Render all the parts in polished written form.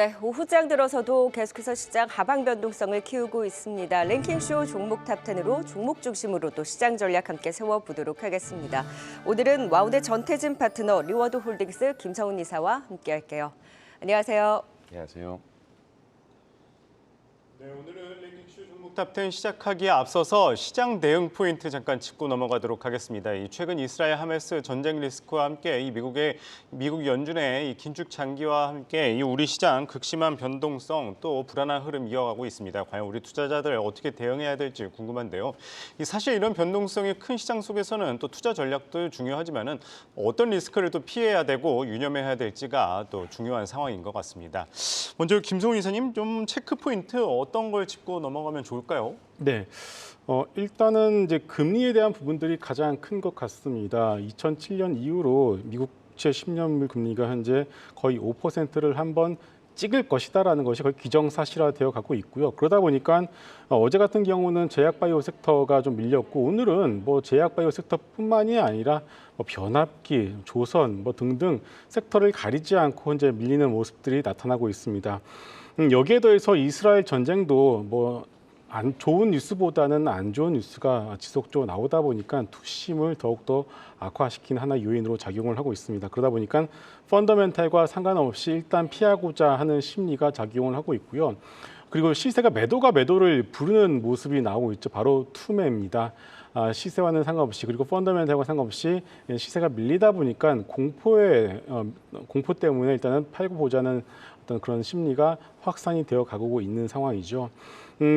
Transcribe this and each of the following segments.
네, 오후장 들어서도 계속해서 시장 하방 변동성을 키우고 있습니다. 랭킹쇼 종목 탑10으로 종목 중심으로 또 시장 전략 함께 세워보도록 하겠습니다. 오늘은 와우대 전태진 파트너 리워드 홀딩스 김성훈 이사와 함께할게요. 안녕하세요. 안녕하세요. 네, 오늘은 랭킹쇼 종목 탑10 시작하기에 앞서서 시장 대응 포인트 잠깐 짚고 넘어가도록 하겠습니다. 최근 이스라엘 하마스 전쟁 리스크와 함께 미국 연준의 긴축 장기와 함께 우리 시장 극심한 변동성 또 불안한 흐름 이어가고 있습니다. 과연 우리 투자자들 어떻게 대응해야 될지 궁금한데요. 사실 이런 변동성이 큰 시장 속에서는 또 투자 전략도 중요하지만은 어떤 리스크를 또 피해야 되고 유념해야 될지가 또 중요한 상황인 것 같습니다. 먼저 김성훈 이사님 좀 체크 포인트 어떤 걸 짚고 넘어가면 좋을까요? 네, 일단은 이제 금리에 대한 부분들이 가장 큰 것 같습니다. 2007년 이후로 미국 국채 10년물 금리가 현재 거의 5%를 한번 찍을 것이다라는 것이 거의 기정사실화되어 가고 있고요. 그러다 보니까 어제 같은 경우는 제약바이오 섹터가 좀 밀렸고 오늘은 제약바이오 섹터뿐만이 아니라 변압기, 조선 등등 섹터를 가리지 않고 현재 밀리는 모습들이 나타나고 있습니다. 여기에 더해서 이스라엘 전쟁도 안 좋은 뉴스보다는 안 좋은 뉴스가 지속적으로 나오다 보니까 투심을 더욱더 악화시키는 하나의 요인으로 작용을 하고 있습니다. 그러다 보니까 펀더멘탈과 상관없이 일단 피하고자 하는 심리가 작용을 하고 있고요. 그리고 시세가 매도가 매도를 부르는 모습이 나오고 있죠. 바로 투매입니다. 시세와는 상관없이 그리고 펀더멘탈과 상관없이 시세가 밀리다 보니까 공포 때문에 일단은 팔고 보자는 어떤 그런 심리가 확산이 되어 가고 있는 상황이죠.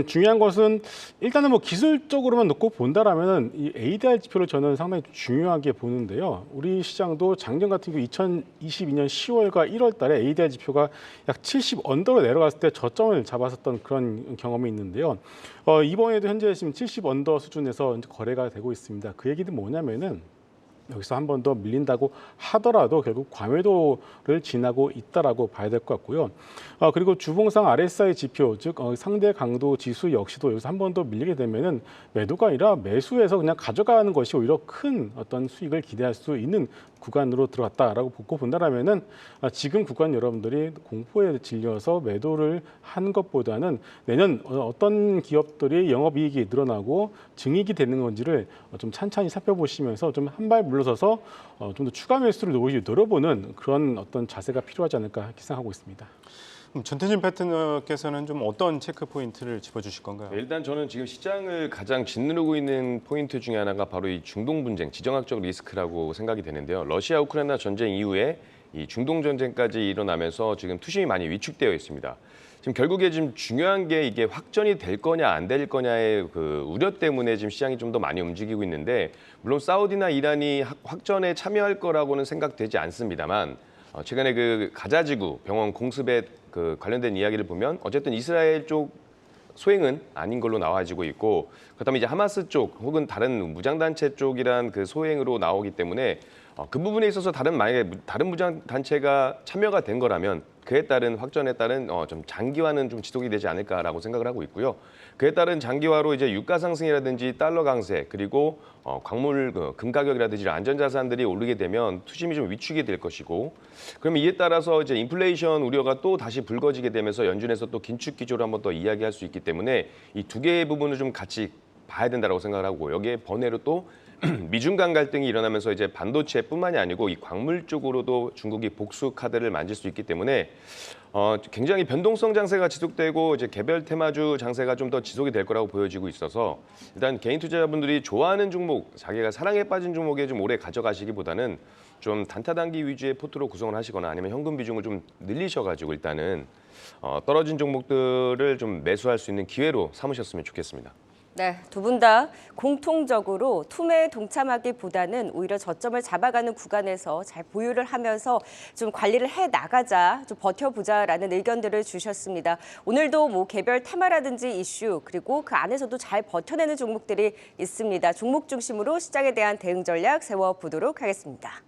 중요한 것은 일단은 기술적으로만 놓고 본다라면은 이 ADR 지표를 저는 상당히 중요하게 보는데요. 우리 시장도 작년 같은 경우 2022년 10월과 1월달에 ADR 지표가 약 70 언더로 내려갔을 때 저점을 잡았었던 그런 경험이 있는데요. 이번에도 현재 지금 70 언더 수준에서 거래가 되고 있습니다. 그 얘기는 뭐냐면은 여기서 한 번 더 밀린다고 하더라도 결국 과매도를 지나고 있다라고 봐야 될 것 같고요. 그리고 주봉상 RSI 지표, 즉 상대 강도 지수 역시도 여기서 한 번 더 밀리게 되면은 매도가 아니라 매수해서 그냥 가져가는 것이 오히려 큰 어떤 수익을 기대할 수 있는 구간으로 들어갔다라고 보고 본다라면은 지금 구간 여러분들이 공포에 질려서 매도를 한 것보다는 내년 어떤 기업들이 영업이익이 늘어나고 증익이 되는 건지를 좀 찬찬히 살펴보시면서 좀 한 발 물러서서 좀 더 추가 매수를 노려보는 그런 어떤 자세가 필요하지 않을까 생각하고 있습니다. 전태진 파트너께서는 좀 어떤 체크 포인트를 짚어주실 건가요? 일단 저는 지금 시장을 가장 짓누르고 있는 포인트 중에 하나가 바로 이 중동 분쟁, 지정학적 리스크라고 생각이 되는데요. 러시아 우크라이나 전쟁 이후에 이 중동 전쟁까지 일어나면서 지금 투심이 많이 위축되어 있습니다. 지금 결국에 지금 중요한 게 이게 확전이 될 거냐 안 될 거냐의 그 우려 때문에 지금 시장이 좀 더 많이 움직이고 있는데 물론 사우디나 이란이 확전에 참여할 거라고는 생각되지 않습니다만 최근에 그 가자지구 병원 공습에 그 관련된 이야기를 보면 어쨌든 이스라엘 쪽 소행은 아닌 걸로 나와지고 있고 그다음에 이제 하마스 쪽 혹은 다른 무장단체 쪽이란 그 소행으로 나오기 때문에 그 부분에 있어서 만약에 다른 무장단체가 참여가 된 거라면 그에 따른 확전에 따른 좀 장기화는 좀 지속이 되지 않을까라고 생각을 하고 있고요. 그에 따른 장기화로 이제 유가 상승이라든지 달러 강세 그리고 광물 금 가격이라든지 안전자산들이 오르게 되면 투심이 좀 위축이 될 것이고 그러면 이에 따라서 이제 인플레이션 우려가 또 다시 불거지게 되면서 연준에서 또 긴축 기조를 한번 더 이야기할 수 있기 때문에 이 두 개의 부분을 좀 같이 봐야 된다고 생각을 하고 여기에 번외로 또 미중 간 갈등이 일어나면서 이제 반도체뿐만이 아니고 이 광물 쪽으로도 중국이 복수 카드를 만질 수 있기 때문에 굉장히 변동성 장세가 지속되고 이제 개별 테마주 장세가 좀 더 지속이 될 거라고 보여지고 있어서 일단 개인 투자자분들이 좋아하는 종목, 자기가 사랑에 빠진 종목에 좀 오래 가져가시기보다는 좀 단타 단기 위주의 포트로 구성을 하시거나 아니면 현금 비중을 좀 늘리셔가지고 일단은 떨어진 종목들을 좀 매수할 수 있는 기회로 삼으셨으면 좋겠습니다. 네, 두 분 다 공통적으로 투매에 동참하기보다는 오히려 저점을 잡아가는 구간에서 잘 보유를 하면서 좀 관리를 해 나가자, 좀 버텨보자라는 의견들을 주셨습니다. 오늘도 개별 테마라든지 이슈 그리고 그 안에서도 잘 버텨내는 종목들이 있습니다. 종목 중심으로 시장에 대한 대응 전략 세워보도록 하겠습니다.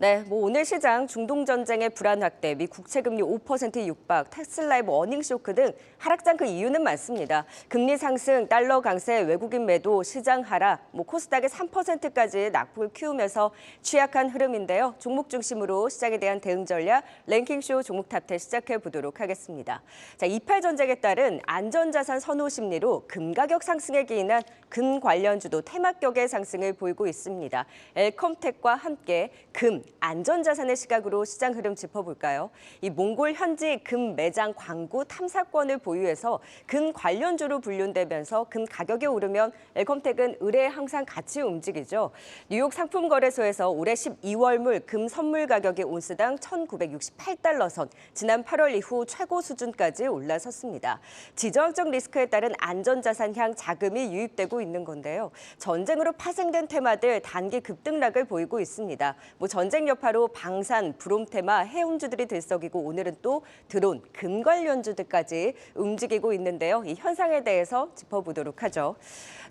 네, 오늘 시장 중동 전쟁의 불안 확대, 미 국채 금리 5% 육박, 테슬라의 어닝 쇼크 등 하락장 그 이유는 많습니다. 금리 상승, 달러 강세, 외국인 매도, 시장 하락, 코스닥의 3%까지 낙폭을 키우면서 취약한 흐름인데요. 종목 중심으로 시장에 대한 대응 전략, 랭킹쇼 종목 탑10 시작해 보도록 하겠습니다. 자, 이팔 전쟁에 따른 안전자산 선호 심리로 금 가격 상승에 기인한 금 관련주도 테마격의 상승을 보이고 있습니다. 엘컴텍과 함께 금, 안전자산의 시각으로 시장 흐름 짚어볼까요? 이 몽골 현지 금 매장 광구 탐사권을 보유해서 금 관련주로 분류되면서 금 가격이 오르면 엘컴텍은 의뢰에 항상 같이 움직이죠. 뉴욕 상품거래소에서 올해 12월물 금 선물 가격이 온스당 1,968달러 선, 지난 8월 이후 최고 수준까지 올라섰습니다. 지정학적 리스크에 따른 안전자산향 자금이 유입되고 있는 건데요. 전쟁으로 파생된 테마들 단기 급등락을 보이고 있습니다. 전쟁 여파로 방산, 브롬 테마, 해운주들이 들썩이고 오늘은 또 드론, 금 관련주들까지 움직이고 있는데요. 이 현상에 대해서 짚어보도록 하죠.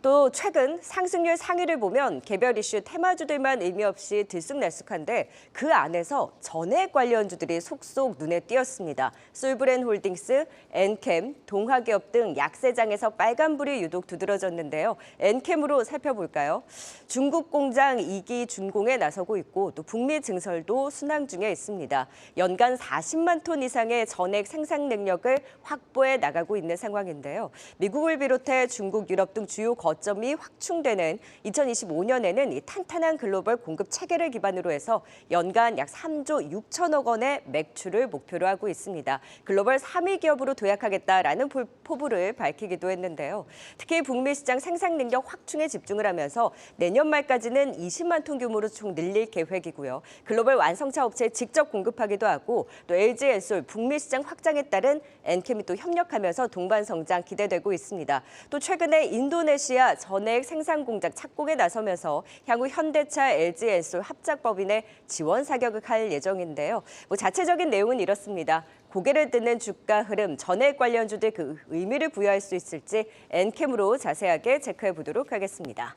또 최근 상승률 상위를 보면 개별 이슈 테마주들만 의미 없이 들쑥날쑥한데 그 안에서 전액 관련주들이 속속 눈에 띄었습니다. 솔브랜 홀딩스, 엔캠, 동화기업 등 약세장에서 빨간불이 유독 두드러졌는데요. 엔캠으로 살펴볼까요? 중국 공장 2기 준공에 나서고 있고 또 북미 증설도 순항 중에 있습니다. 연간 40만 톤 이상의 전액 생산 능력을 확보해 나가고 있는 상황인데요. 미국을 비롯해 중국, 유럽 등 주요 거점이 확충되는 2025년에는 이 탄탄한 글로벌 공급 체계를 기반으로 해서 연간 약 3조 6천억 원의 매출을 목표로 하고 있습니다. 글로벌 3위 기업으로 도약하겠다라는 포부를 밝히기도 했는데요. 특히 북미 시장 생산 능력 확충에 집중을 하면서 내년 말까지는 20만 톤 규모로 총 늘릴 계획이고요. 글로벌 완성차 업체에 직접 공급하기도 하고 또 LG 엔솔 북미 시장 확장에 따른 엔캠이 또 협력하면서 동반 성장 기대되고 있습니다. 또 최근에 인도네시아 전액 생산 공장 착공에 나서면서 향후 현대차, LG 엔솔 합작법인에 지원 사격을 할 예정인데요. 자체적인 내용은 이렇습니다. 고개를 드는 주가 흐름, 전액 관련주들 그 의미를 부여할 수 있을지 엔캠으로 자세하게 체크해 보도록 하겠습니다.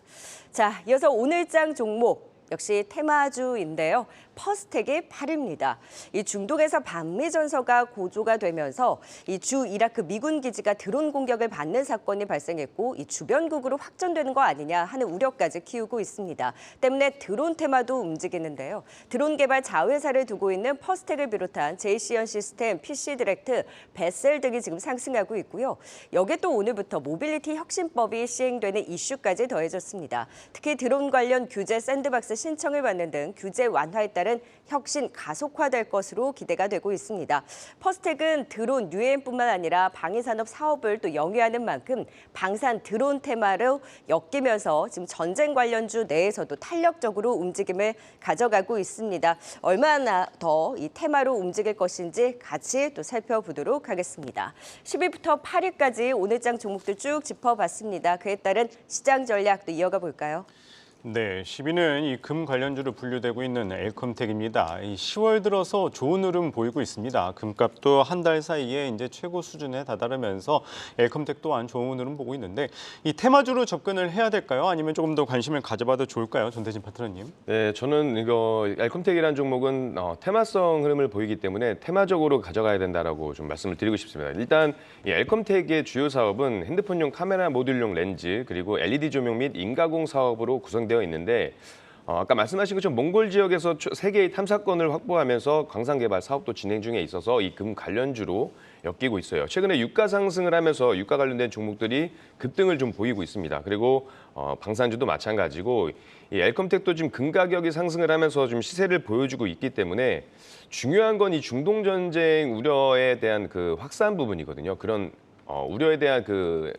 자, 이어서 오늘장 종목. 역시 테마주인데요. 퍼스텍의 8입니다. 이 중동에서 반미 전서가 고조가 되면서 이 주 이라크 미군 기지가 드론 공격을 받는 사건이 발생했고 이 주변국으로 확전되는 거 아니냐 하는 우려까지 키우고 있습니다. 때문에 드론 테마도 움직이는데요. 드론 개발 자회사를 두고 있는 퍼스텍을 비롯한 JC현 시스템, PC 디렉트, 베셀 등이 지금 상승하고 있고요. 여기에 또 오늘부터 모빌리티 혁신법이 시행되는 이슈까지 더해졌습니다. 특히 드론 관련 규제 샌드박스 신청을 받는 등 규제 완화에 따른 혁신 가속화될 것으로 기대가 되고 있습니다. 퍼스텍은 드론 UAM뿐만 아니라 방위산업 사업을 또 영위하는 만큼 방산 드론 테마로 엮이면서 지금 전쟁 관련주 내에서도 탄력적으로 움직임을 가져가고 있습니다. 얼마나 더 이 테마로 움직일 것인지 같이 또 살펴보도록 하겠습니다. 10위부터 8위까지 오늘장 종목들 쭉 짚어봤습니다. 그에 따른 시장 전략도 이어가 볼까요? 네, 10위는 이 금 관련주로 분류되고 있는 엘컴텍입니다. 이 10월 들어서 좋은 흐름 보이고 있습니다. 금값도 한 달 사이에 이제 최고 수준에 다다르면서 엘컴텍 또한 좋은 흐름 보고 있는데 이 테마주로 접근을 해야 될까요? 아니면 조금 더 관심을 가져봐도 좋을까요? 전태진 파트너님. 네, 저는 이거 엘컴텍이라는 종목은 테마성 흐름을 보이기 때문에 테마적으로 가져가야 된다라고 좀 말씀을 드리고 싶습니다. 일단 이 엘컴텍의 주요 사업은 핸드폰용 카메라 모듈용 렌즈 그리고 LED 조명 및 인가공 사업으로 구성되어 있는데 아까 말씀하신 것처럼 몽골 지역에서 3개의 탐사권을 확보하면서 광산 개발 사업도 진행 중에 있어서 이 금 관련주로 엮이고 있어요. 최근에 유가 상승을 하면서 유가 관련된 종목들이 급등을 좀 보이고 있습니다. 그리고 방산주도 마찬가지고 이 엘컴텍도 지금 금 가격이 상승을 하면서 좀 시세를 보여주고 있기 때문에 중요한 건 이 중동 전쟁 우려에 대한 그 확산 부분이거든요. 그런 우려에 대한 그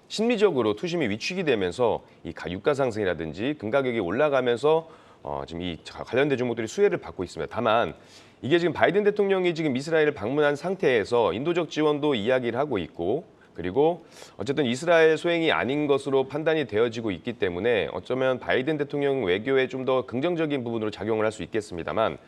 심리적으로 투심이 위축이 되면서 이 유가 상승이라든지 금 가격이 올라가면서 지금 이 관련된 종목들이 수혜를 받고 있습니다. 다만 이게 지금 바이든 대통령이 지금 이스라엘을 방문한 상태에서 인도적 지원도 이야기를 하고 있고 그리고 어쨌든 이스라엘 소행이 아닌 것으로 판단이 되어지고 있기 때문에 어쩌면 바이든 대통령 외교에 좀 더 긍정적인 부분으로 작용을 할 수 있겠습니다만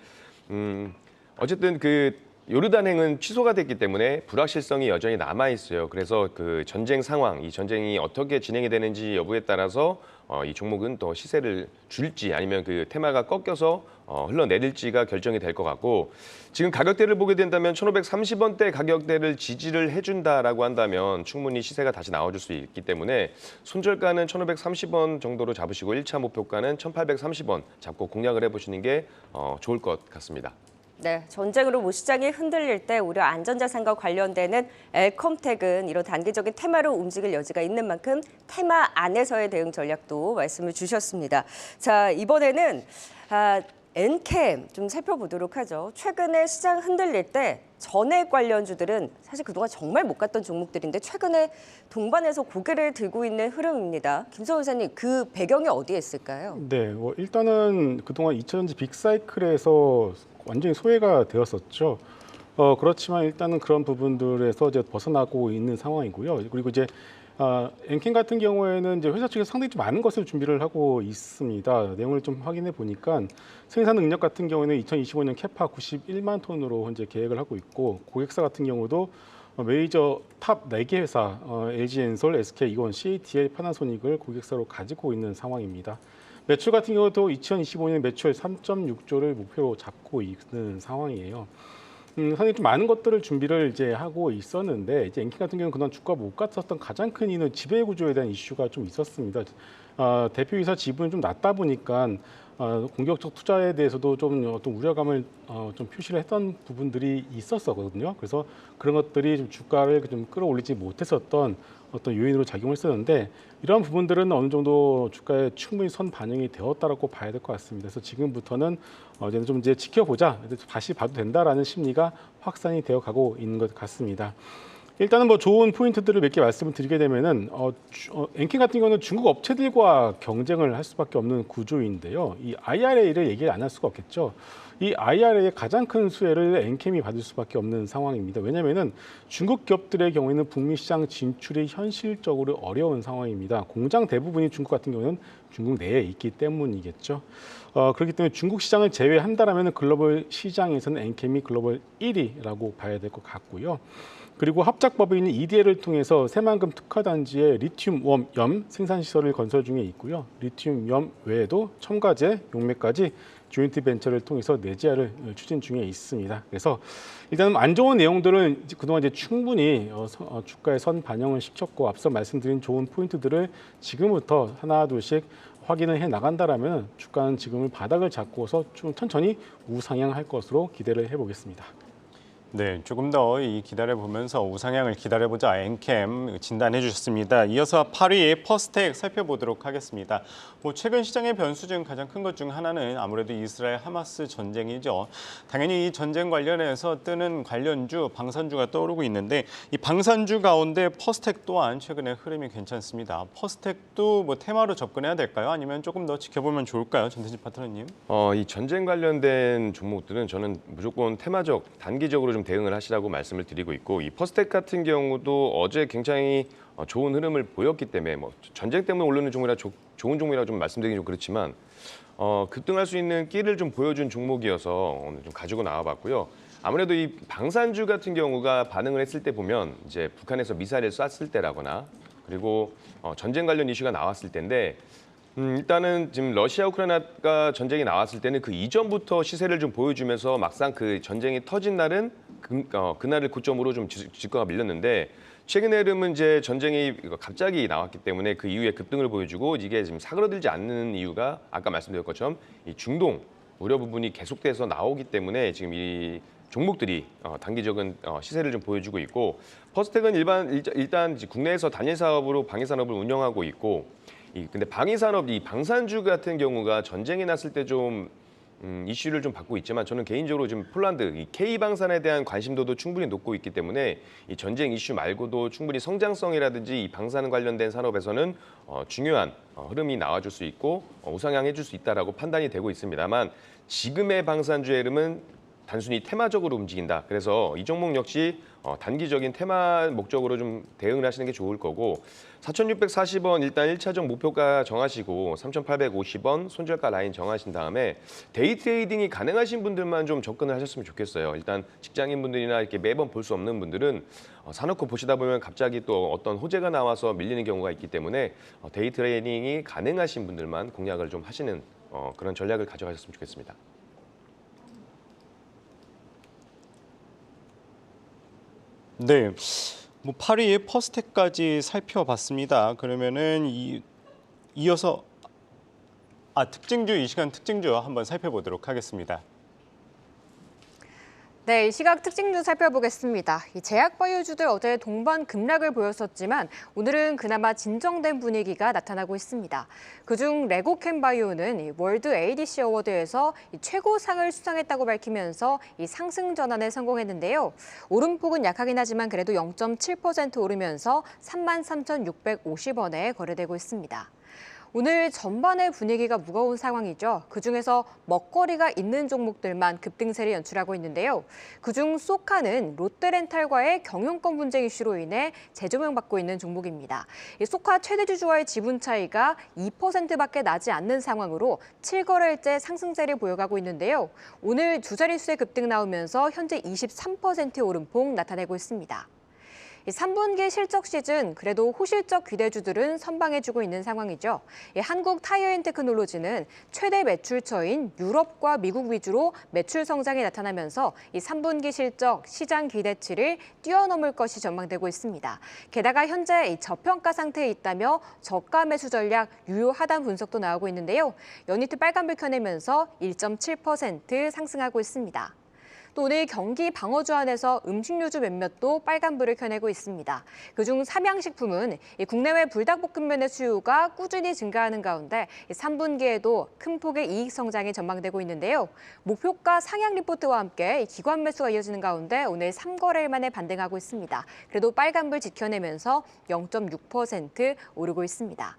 어쨌든 그 요르단행은 취소가 됐기 때문에 불확실성이 여전히 남아 있어요. 그래서 그 전쟁 상황, 이 전쟁이 어떻게 진행이 되는지 여부에 따라서 이 종목은 더 시세를 줄지 아니면 그 테마가 꺾여서 흘러내릴지가 결정이 될 것 같고, 지금 가격대를 보게 된다면 1,530원대 가격대를 지지를 해준다라고 한다면 충분히 시세가 다시 나와줄 수 있기 때문에 손절가는 1,530원 정도로 잡으시고 1차 목표가는 1,830원 잡고 공략을 해보시는 게 좋을 것 같습니다. 네, 전쟁으로 뭐 시장이 흔들릴 때 오히려 안전자산과 관련되는 엘컴텍은 이런 단기적인 테마로 움직일 여지가 있는 만큼 테마 안에서의 대응 전략도 말씀을 주셨습니다. 자, 이번에는 엔캠 좀 살펴보도록 하죠. 최근에 시장 흔들릴 때 전액 관련주들은 사실 그동안 정말 못 갔던 종목들인데 최근에 동반해서 고개를 들고 있는 흐름입니다. 김성훈 의사님, 그 배경이 어디에 있을까요? 네, 일단은 그동안 2000년대 빅사이클에서 완전히 소외가 되었었죠. 그렇지만 일단은 그런 부분들에서 이제 벗어나고 있는 상황이고요. 그리고 이제 엔캠 같은 경우에는 이제 회사 측에서 상당히 좀 많은 것을 준비를 하고 있습니다. 내용을 좀 확인해 보니까 생산 능력 같은 경우에는 2025년 캐파 91만 톤으로 현재 계획을 하고 있고, 고객사 같은 경우도 메이저 탑 4개 회사 LG엔솔, SK이온, CATL, 파나소닉을 고객사로 가지고 있는 상황입니다. 매출 같은 경우도 2025년 매출 3.6조를 목표로 잡고 있는 상황이에요. 상당히 좀 많은 것들을 준비를 이제 하고 있었는데, 이제 엔캠 같은 경우는 그동안 주가 못 갔었던 가장 큰 이유는 지배 구조에 대한 이슈가 좀 있었습니다. 대표이사 지분이 좀 낮다 보니까 공격적 투자에 대해서도 좀 어떤 우려감을 좀 표시를 했던 부분들이 있었거든요. 그래서 그런 것들이 좀 주가를 좀 끌어올리지 못했었던 어떤 요인으로 작용을 했었는데, 이런 부분들은 어느 정도 주가에 충분히 선 반영이 되었다라고 봐야 될 것 같습니다. 그래서 지금부터는 이제는 좀 이제 지켜보자, 다시 봐도 된다라는 심리가 확산이 되어 가고 있는 것 같습니다. 일단은 뭐 좋은 포인트들을 몇 개 말씀을 드리게 되면은 엔캠 같은 경우는 중국 업체들과 경쟁을 할 수밖에 없는 구조인데요. 이 IRA를 얘기를 안 할 수가 없겠죠. 이 IRA의 가장 큰 수혜를 엔캠이 받을 수밖에 없는 상황입니다. 왜냐하면은 중국 기업들의 경우에는 북미 시장 진출이 현실적으로 어려운 상황입니다. 공장 대부분이 중국 같은 경우는 중국 내에 있기 때문이겠죠. 그렇기 때문에 중국 시장을 제외한다라면 글로벌 시장에서는 엔캠이 글로벌 1위라고 봐야 될 것 같고요. 그리고 합작법인 EDL을 통해서 새만금 특화단지에 리튬염 생산시설을 건설 중에 있고요. 리튬염 외에도 첨가제, 용매까지 조인트 벤처를 통해서 내재화를 추진 중에 있습니다. 그래서 일단 안 좋은 내용들은 그동안 이제 충분히 주가에 선 반영을 시켰고, 앞서 말씀드린 좋은 포인트들을 지금부터 하나 둘씩 확인을 해 나간다라면 주가는 지금은 바닥을 잡고서 좀 천천히 우상향할 것으로 기대를 해보겠습니다. 네, 조금 더 이 기다려보면서 우상향을 기다려보자 엔캠 진단해 주셨습니다. 이어서 8위 퍼스텍 살펴보도록 하겠습니다. 최근 시장의 변수 중 가장 큰 것 중 하나는 아무래도 이스라엘 하마스 전쟁이죠. 당연히 이 전쟁 관련해서 뜨는 관련주, 방산주가 떠오르고 있는데, 이 방산주 가운데 퍼스텍 또한 최근에 흐름이 괜찮습니다. 퍼스텍도 뭐 테마로 접근해야 될까요? 아니면 조금 더 지켜보면 좋을까요? 전태진 파트너님. 이 전쟁 관련된 종목들은 저는 무조건 테마적, 단기적으로 좀 대응을 하시라고 말씀을 드리고 있고, 이 퍼스텍 같은 경우도 어제 굉장히 좋은 흐름을 보였기 때문에 전쟁 때문에 오르는 종목이라 좋은 종목이라고 좀 말씀드리긴 좀 그렇지만 급등할 수 있는 끼를 좀 보여준 종목이어서 오늘 좀 가지고 나와봤고요. 아무래도 이 방산주 같은 경우가 반응을 했을 때 보면 이제 북한에서 미사일을 쐈을 때라거나 그리고 전쟁 관련 이슈가 나왔을 때인데, 일단은 지금 러시아 우크라이나가 전쟁이 나왔을 때는 그 이전부터 시세를 좀 보여주면서 막상 그 전쟁이 터진 날은 그날을 고점으로 좀 주가가 밀렸는데, 최근의 흐름은 이제 전쟁이 갑자기 나왔기 때문에 그 이후에 급등을 보여주고, 이게 지금 사그러들지 않는 이유가 아까 말씀드린 것처럼 이 중동 우려 부분이 계속돼서 나오기 때문에 지금 이 종목들이 단기적인 시세를 좀 보여주고 있고, 퍼스텍은 일단 국내에서 단일 사업으로 방위 산업을 운영하고 있고, 근데 방위 산업, 이 방산주 같은 경우가 전쟁이 났을 때 좀 이슈를 좀 받고 있지만, 저는 개인적으로 지금 폴란드 이 K 방산에 대한 관심도도 충분히 높고 있기 때문에 이 전쟁 이슈 말고도 충분히 성장성이라든지 이 방산 관련된 산업에서는 중요한 흐름이 나와줄 수 있고 우상향해줄 수 있다라고 판단이 되고 있습니다만, 지금의 방산주의 흐름은 단순히 테마적으로 움직인다. 그래서 이 종목 역시 단기적인 테마 목적으로 좀 대응을 하시는 게 좋을 거고 4,640원 일단 1차적 목표가 정하시고 3,850원 손절가 라인 정하신 다음에 데이 트레이딩이 가능하신 분들만 좀 접근을 하셨으면 좋겠어요. 일단 직장인분들이나 이렇게 매번 볼 수 없는 분들은 사놓고 보시다 보면 갑자기 또 어떤 호재가 나와서 밀리는 경우가 있기 때문에 데이 트레이딩이 가능하신 분들만 공략을 좀 하시는 그런 전략을 가져가셨으면 좋겠습니다. 네, 뭐 8위 퍼스텍까지 살펴봤습니다. 그러면은 이어서 특징주 이 시간 특징주 한번 살펴보도록 하겠습니다. 네, 이 시각 특징주 살펴보겠습니다. 이 제약바이오주들 어제 동반 급락을 보였었지만 오늘은 그나마 진정된 분위기가 나타나고 있습니다. 그중 레고캠바이오는 월드 ADC 어워드에서 최고상을 수상했다고 밝히면서 이 상승 전환에 성공했는데요. 오름폭은 약하긴 하지만 그래도 0.7% 오르면서 33,650원에 거래되고 있습니다. 오늘 전반의 분위기가 무거운 상황이죠. 그중에서 먹거리가 있는 종목들만 급등세를 연출하고 있는데요. 그중 소카는 롯데렌탈과의 경영권 분쟁 이슈로 인해 재조명받고 있는 종목입니다. 이 소카 최대 주주와의 지분 차이가 2%밖에 나지 않는 상황으로 7거래일째 상승세를 보여가고 있는데요. 오늘 두 자릿수의 급등 나오면서 현재 23%의 오름폭 나타내고 있습니다. 3분기 실적 시즌 그래도 호실적 기대주들은 선방해주고 있는 상황이죠. 한국 타이어앤테크놀로지는 최대 매출처인 유럽과 미국 위주로 매출 성장이 나타나면서 3분기 실적 시장 기대치를 뛰어넘을 것이 전망되고 있습니다. 게다가 현재 저평가 상태에 있다며 저가 매수 전략 유효하다는 분석도 나오고 있는데요. 연이트 빨간불 켜내면서 1.7% 상승하고 있습니다. 또 오늘 경기 방어주 안에서 음식료주 몇몇도 빨간불을 켜내고 있습니다. 그중 삼양식품은 국내외 불닭볶음면의 수요가 꾸준히 증가하는 가운데 3분기에도 큰 폭의 이익 성장이 전망되고 있는데요. 목표가 상향 리포트와 함께 기관 매수가 이어지는 가운데 오늘 3거래일 만에 반등하고 있습니다. 그래도 빨간불 지켜내면서 0.6% 오르고 있습니다.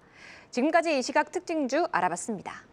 지금까지 이 시각 특징주 알아봤습니다.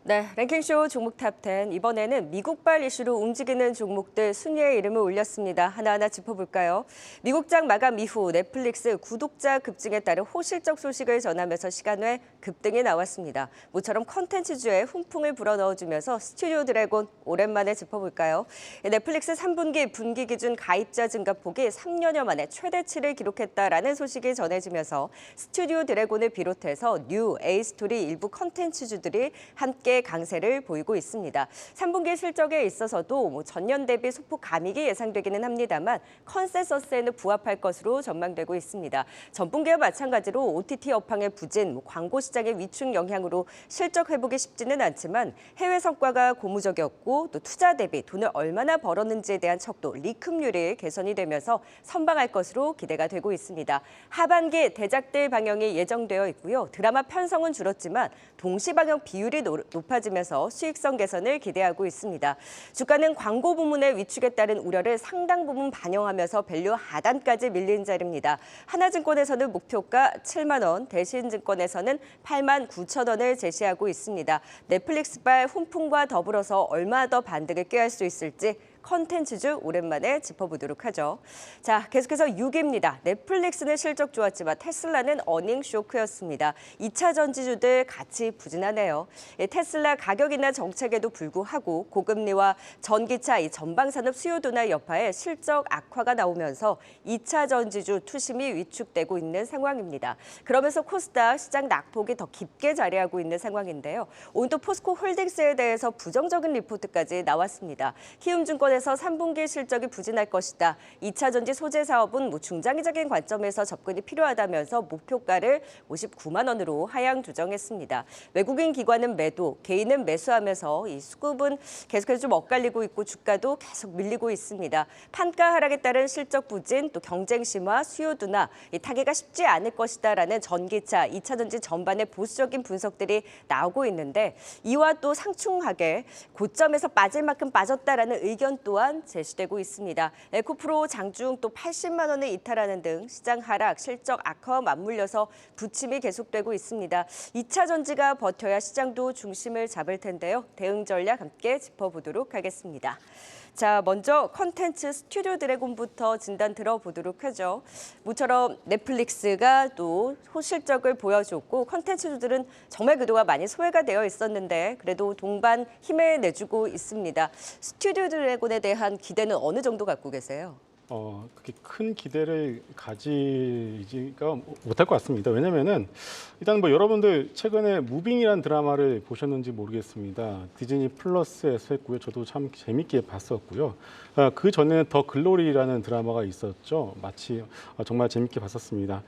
네, 랭킹쇼 종목 탑10. 이번에는 미국발 이슈로 움직이는 종목들 순위에 이름을 올렸습니다. 하나하나 짚어볼까요? 미국장 마감 이후 넷플릭스 구독자 급증에 따른 호실적 소식을 전하면서 시간외 급등이 나왔습니다. 모처럼 컨텐츠주에 훈풍을 불어넣어주면서 스튜디오 드래곤 오랜만에 짚어볼까요? 넷플릭스 3분기 분기 기준 가입자 증가폭이 3년여 만에 최대치를 기록했다라는 소식이 전해지면서 스튜디오 드래곤을 비롯해서 뉴, 에이스토리 일부 컨텐츠주들이 함께 강세를 보이고 있습니다. 3분기 실적에 있어서도 전년 대비 소폭 감익이 예상되기는 합니다만 컨센서스에는 부합할 것으로 전망되고 있습니다. 전분기와 마찬가지로 OTT 업황의 부진, 광고 시장의 위축 영향으로 실적 회복이 쉽지는 않지만 해외 성과가 고무적이었고 또 투자 대비 돈을 얼마나 벌었는지에 대한 척도 리쿰률이 개선이 되면서 선방할 것으로 기대가 되고 있습니다. 하반기 대작들 방영이 예정되어 있고요. 드라마 편성은 줄었지만 동시 방영 비율이 높아지면서 수익성 개선을 기대하고 있습니다. 주가는 광고 부문의 위축에 따른 우려를 상당 부분 반영하면서 밸류 하단까지 밀린 자리입니다. 하나증권에서는 목표가 7만 원, 대신증권에서는 8만 9천 원을 제시하고 있습니다. 넷플릭스발 훈풍과 더불어서 얼마 더 반등을 꾀할 수 있을지 컨텐츠주 오랜만에 짚어보도록 하죠. 자, 계속해서 6위입니다. 넷플릭스는 실적 좋았지만 테슬라는 어닝 쇼크였습니다. 2차 전지주들 같이 부진하네요. 테슬라 가격이나 정책에도 불구하고 고금리와 전기차 전방산업 수요 둔화 여파에 실적 악화가 나오면서 2차 전지주 투심이 위축되고 있는 상황입니다. 그러면서 코스닥 시장 낙폭이 더 깊게 자리하고 있는 상황인데요. 오늘 또 포스코 홀딩스에 대해서 부정적인 리포트까지 나왔습니다. 키움증권에서 3분기 실적이 부진할 것이다. 2차 전지 소재 사업은 중장기적인 관점에서 접근이 필요하다면서 목표가를 59만 원으로 하향 조정했습니다. 외국인 기관은 매도, 개인은 매수하면서 이 수급은 계속해서 좀 엇갈리고 있고 주가도 계속 밀리고 있습니다. 판가 하락에 따른 실적 부진, 또 경쟁 심화, 수요 둔화, 타개가 쉽지 않을 것이다라는 전기차, 2차 전지 전반의 보수적인 분석들이 나오고 있는데 이와 또 상충하게 고점에서 빠질 만큼 빠졌다라는 의견 또한 제시되고 있습니다. 에코프로 장중 또 80만 원에 이탈하는 등 시장 하락, 실적 악화와 맞물려서 부침이 계속되고 있습니다. 2차 전지가 버텨야 시장도 중심을 잡을 텐데요. 대응 전략 함께 짚어보도록 하겠습니다. 자, 먼저 컨텐츠 스튜디오 드래곤부터 진단 들어보도록 하죠. 모처럼 넷플릭스가 또 호실적을 보여줬고 컨텐츠주들은 정말 그동안 많이 소외가 되어 있었는데 그래도 동반 힘을 내주고 있습니다. 스튜디오 드래곤에 대한 기대는 어느 정도 갖고 계세요? 그렇게 큰 기대를 가지지가 못할 것 같습니다. 왜냐면은 일단 뭐 여러분들 최근에 무빙이라는 드라마를 보셨는지 모르겠습니다. 디즈니 플러스에서 했고요. 저도 참 재밌게 봤었고요. 그 전에는 더 글로리라는 드라마가 있었죠. 마치 정말 재밌게 봤었습니다.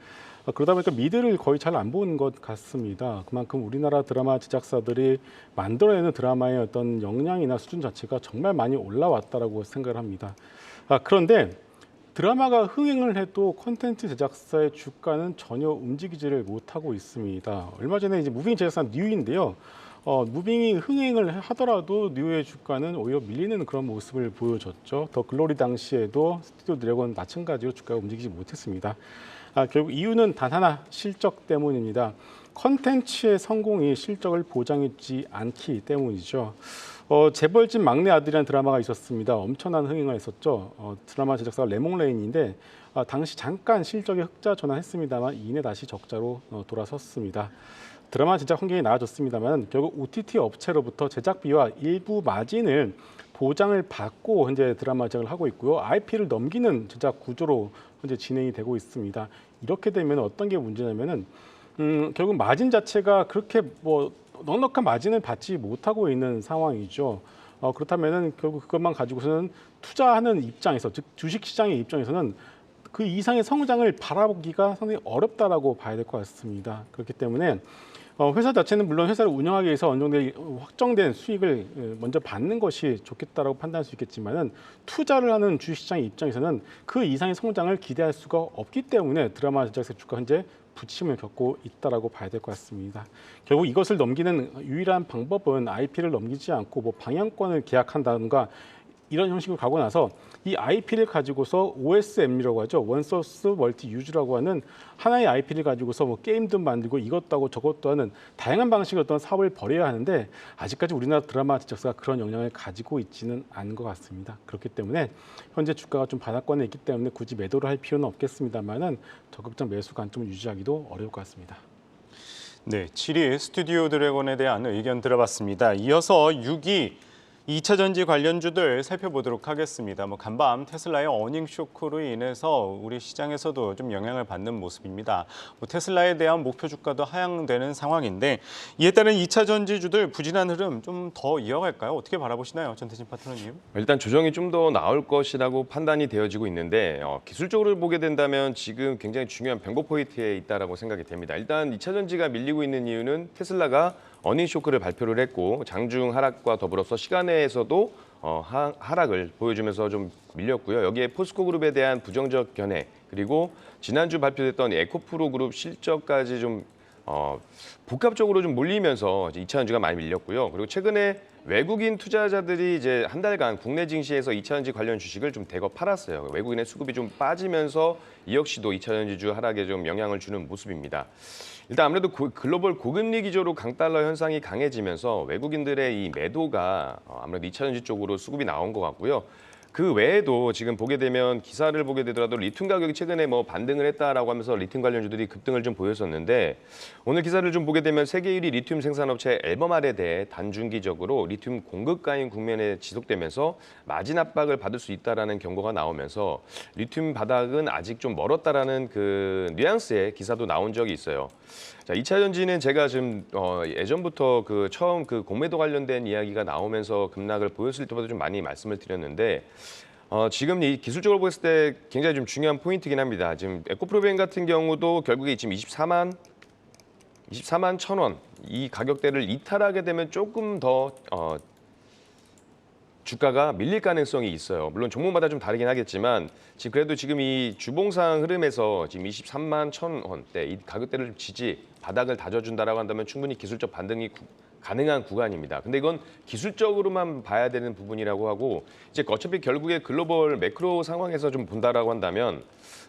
그러다 보니까 미드를 거의 잘 안 보는 것 같습니다. 그만큼 우리나라 드라마 제작사들이 만들어내는 드라마의 어떤 역량이나 수준 자체가 정말 많이 올라왔다라고 생각을 합니다. 그런데 드라마가 흥행을 해도 콘텐츠 제작사의 주가는 전혀 움직이지를 못하고 있습니다. 얼마 전에 이제 무빙 제작사 뉴인데요. 무빙이 흥행을 하더라도 뉴의 주가는 오히려 밀리는 그런 모습을 보여줬죠. 더 글로리 당시에도 스튜디오 드래곤 마찬가지로 주가가 움직이지 못했습니다. 결국 이유는 단 하나, 실적 때문입니다. 콘텐츠의 성공이 실적을 보장해주지 않기 때문이죠. 재벌집 막내 아들이라는 드라마가 있었습니다. 엄청난 흥행을 했었죠. 드라마 제작사가 레몽레인인데 당시 잠깐 실적이 흑자 전환했습니다만 이내 다시 적자로 돌아섰습니다. 드라마 제작 환경이 나아졌습니다만 결국 OTT 업체로부터 제작비와 일부 마진을 보장을 받고 현재 드라마 제작을 하고 있고요. IP를 넘기는 제작 구조로 현재 진행이 되고 있습니다. 이렇게 되면 어떤 게 문제냐면은 결국 마진 자체가 그렇게 뭐 넉넉한 마진을 받지 못하고 있는 상황이죠. 그렇다면은 결국 그것만 가지고서는 투자하는 입장에서, 즉 주식시장의 입장에서는 그 이상의 성장을 바라보기가 상당히 어렵다라고 봐야 될 것 같습니다. 그렇기 때문에 회사 자체는 물론 회사를 운영하기 위해서 어느 정도 확정된 수익을 먼저 받는 것이 좋겠다라고 판단할 수 있겠지만은 투자를 하는 주식시장의 입장에서는 그 이상의 성장을 기대할 수가 없기 때문에 드라마 제작사 주가 현재 부침을 겪고 있다라고 봐야 될 것 같습니다. 결국 이것을 넘기는 유일한 방법은 IP를 넘기지 않고 뭐 방영권을 계약한다든가 이런 형식으로 가고 나서 이 IP를 가지고서 OSM이라고 하죠. 원소스 멀티 유즈라고 하는 하나의 IP를 가지고서 뭐 게임도 만들고 이것도 하고 저것도 하는 다양한 방식의 어떤 사업을 벌여야 하는데 아직까지 우리나라 드라마 제작사가 그런 역량을 가지고 있지는 않은 것 같습니다. 그렇기 때문에 현재 주가가 좀 바닥권에 있기 때문에 굳이 매도를 할 필요는 없겠습니다만은 적극적 매수 관점을 유지하기도 어려울 것 같습니다. 네, 7위 스튜디오 드래곤에 대한 의견 들어봤습니다. 이어서 6위 2차 전지 관련주들 살펴보도록 하겠습니다. 간밤 테슬라의 어닝 쇼크로 인해서 우리 시장에서도 좀 영향을 받는 모습입니다. 테슬라에 대한 목표 주가도 하향되는 상황인데 이에 따른 2차 전지주들 부진한 흐름 좀 더 이어갈까요? 어떻게 바라보시나요, 전태진 파트너님? 일단 조정이 좀 더 나올 것이라고 판단이 되어지고 있는데 기술적으로 보게 된다면 지금 굉장히 중요한 변곡 포인트에 있다라고 생각이 됩니다. 일단 2차 전지가 밀리고 있는 이유는 테슬라가 어닝 쇼크를 발표를 했고 장중 하락과 더불어서 시간에서도 하락을 보여주면서 좀 밀렸고요. 여기에 포스코 그룹에 대한 부정적 견해 그리고 지난주 발표됐던 에코프로 그룹 실적까지 좀 복합적으로 좀 몰리면서 2차 전지가 많이 밀렸고요. 그리고 최근에 외국인 투자자들이 이제 한 달간 국내 증시에서 2차 전지 관련 주식을 좀 대거 팔았어요. 외국인의 수급이 좀 빠지면서 이 역시도 2차 전지주 하락에 좀 영향을 주는 모습입니다. 일단 아무래도 글로벌 고금리 기조로 강달러 현상이 강해지면서 외국인들의 이 매도가 아무래도 2차 전지 쪽으로 수급이 나온 것 같고요. 그 외에도 지금 보게 되면 기사를 보게 되더라도 리튬 가격이 최근에 뭐 반등을 했다라고 하면서 리튬 관련주들이 급등을 좀 보였었는데 오늘 기사를 좀 보게 되면 세계 1위 리튬 생산업체 앨범알에 대해 단중기적으로 리튬 공급가인 국면에 지속되면서 마진 압박을 받을 수 있다라는 경고가 나오면서 리튬 바닥은 아직 좀 멀었다라는 그 뉘앙스의 기사도 나온 적이 있어요. 자, 2차 전지는 제가 지금 예전부터 그 처음 그 공매도 관련된 이야기가 나오면서 급락을 보였을 때보다 좀 많이 말씀을 드렸는데 지금 이 기술적으로 봤을 때 굉장히 좀 중요한 포인트긴 합니다. 지금 에코프로벤 같은 경우도 결국에 지금 24만 1,000원 이 가격대를 이탈하게 되면 조금 더 주가가 밀릴 가능성이 있어요. 물론 종목마다 좀 다르긴 하겠지만 지금 그래도 지금 이 주봉상 흐름에서 지금 23만 1,000원대 이 가격대를 좀 지지 바닥을 다져준다라고 한다면 충분히 기술적 반등이 가능한 구간입니다. 근데 이건 기술적으로만 봐야 되는 부분이라고 하고 이제 어차피 결국에 글로벌 매크로 상황에서 좀 본다라고 한다면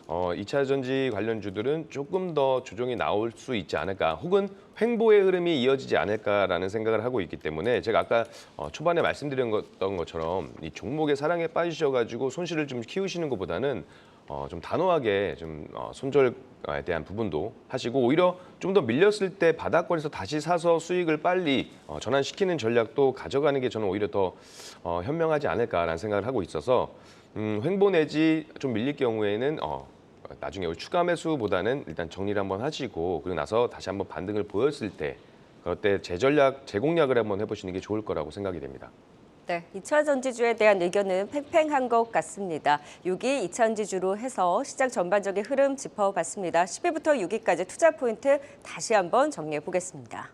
2차 전지 관련주들은 조금 더 조정이 나올 수 있지 않을까 혹은 횡보의 흐름이 이어지지 않을까라는 생각을 하고 있기 때문에 제가 아까 초반에 말씀드렸던 것처럼 이 종목의 사랑에 빠지셔가지고 손실을 좀 키우시는 것보다는 좀 단호하게 좀 손절에 대한 부분도 하시고 오히려 좀 더 밀렸을 때 바닥권에서 다시 사서 수익을 빨리 전환시키는 전략도 가져가는 게 저는 오히려 더 현명하지 않을까라는 생각을 하고 있어서 횡보 내지 좀 밀릴 경우에는 나중에 추가 매수보다는 일단 정리를 한번 하시고 그리고 나서 다시 한번 반등을 보였을 때 그때 재공략을 한번 해보시는 게 좋을 거라고 생각이 됩니다. 네, 2차 전지주에 대한 의견은 팽팽한 것 같습니다. 6위 2차 전지주로 해서 시장 전반적인 흐름 짚어봤습니다. 10위부터 6위까지 투자 포인트 다시 한번 정리해 보겠습니다.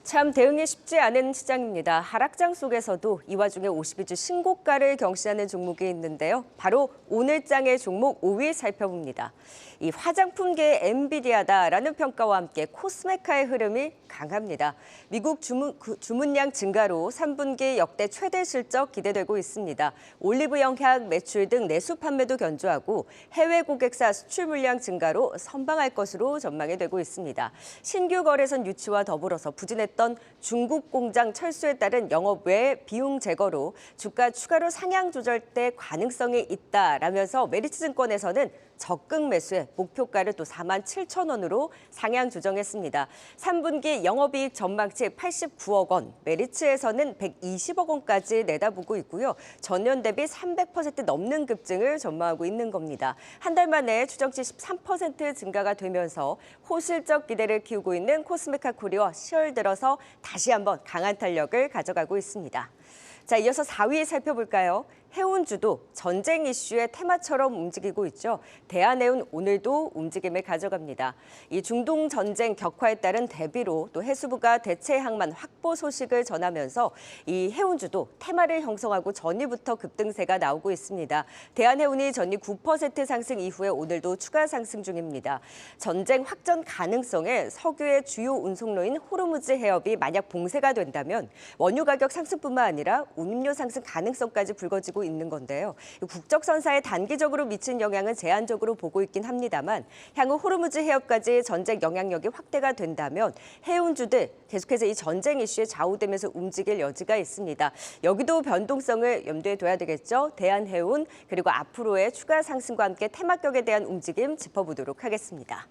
참 대응이 쉽지 않은 시장입니다. 하락장 속에서도 이 와중에 52주 신고가를 경신하는 종목이 있는데요. 바로 오늘장의 종목 5위 살펴봅니다. 이 화장품계의 엔비디아다라는 평가와 함께 코스메카의 흐름이 강합니다. 미국 주문량 증가로 3분기 역대 최대 실적 기대되고 있습니다. 올리브 영향, 매출 등 내수 판매도 견조하고 해외 고객사 수출 물량 증가로 선방할 것으로 전망이 되고 있습니다. 신규 거래선 유치와 더불어서 부진했던 중국 공장 철수에 따른 영업 외 비용 제거로 주가 추가로 상향 조절될 가능성이 있다라면서 메리츠증권에서는 적극 매수에 목표가를 또 47,000원으로 상향 조정했습니다. 3분기 영업이익 전망치 89억 원, 메리츠에서는 120억 원까지 내다보고 있고요. 전년 대비 300% 넘는 급증을 전망하고 있는 겁니다. 한 달 만에 추정치 13% 증가가 되면서 호실적 기대를 키우고 있는 코스메카 코리아 10월 들어서 다시 한번 강한 탄력을 가져가고 있습니다. 자, 이어서 4위 살펴볼까요? 해운주도 전쟁 이슈의 테마처럼 움직이고 있죠. 대한해운 오늘도 움직임을 가져갑니다. 이 중동 전쟁 격화에 따른 대비로 또 해수부가 대체 항만 확보 소식을 전하면서 이 해운주도 테마를 형성하고 전일부터 급등세가 나오고 있습니다. 대한해운이 전일 9% 상승 이후에 오늘도 추가 상승 중입니다. 전쟁 확전 가능성에 석유의 주요 운송로인 호르무즈 해협이 만약 봉쇄가 된다면 원유 가격 상승뿐만 아니라 운임료 상승 가능성까지 불거지고 있는 건데요. 국적선사에 단기적으로 미친 영향은 제한적으로 보고 있긴 합니다만 향후 호르무즈 해협까지 전쟁 영향력이 확대가 된다면 해운주들 계속해서 이 전쟁 이슈에 좌우되면서 움직일 여지가 있습니다. 여기도 변동성을 염두에 둬야 되겠죠. 대한해운 그리고 앞으로의 추가 상승과 함께 테마격에 대한 움직임 짚어보도록 하겠습니다.